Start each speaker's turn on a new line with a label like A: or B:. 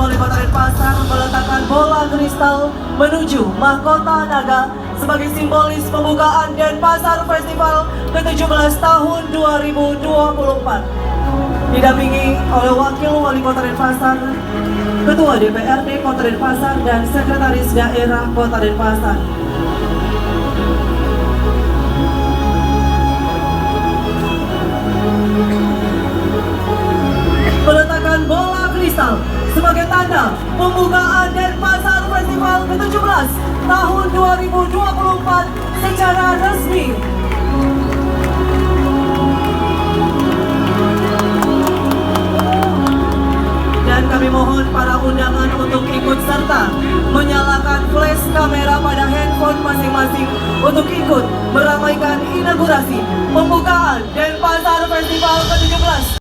A: Wali Kota Denpasar meletakkan bola kristal menuju mahkota naga sebagai simbolis pembukaan Denpasar Festival ke-17 tahun 2024. Didampingi oleh Wakil Wali Kota Denpasar, Ketua DPRD Kota Denpasar, dan Sekretaris Daerah Kota Denpasar. Peletakan bola kristal sebagai tanda pembukaan Denpasar Festival ke-17 tahun 2024 secara resmi. Dan kami mohon para undangan untuk ikut serta menyalakan flash kamera pada handphone masing-masing untuk ikut meramaikan inaugurasi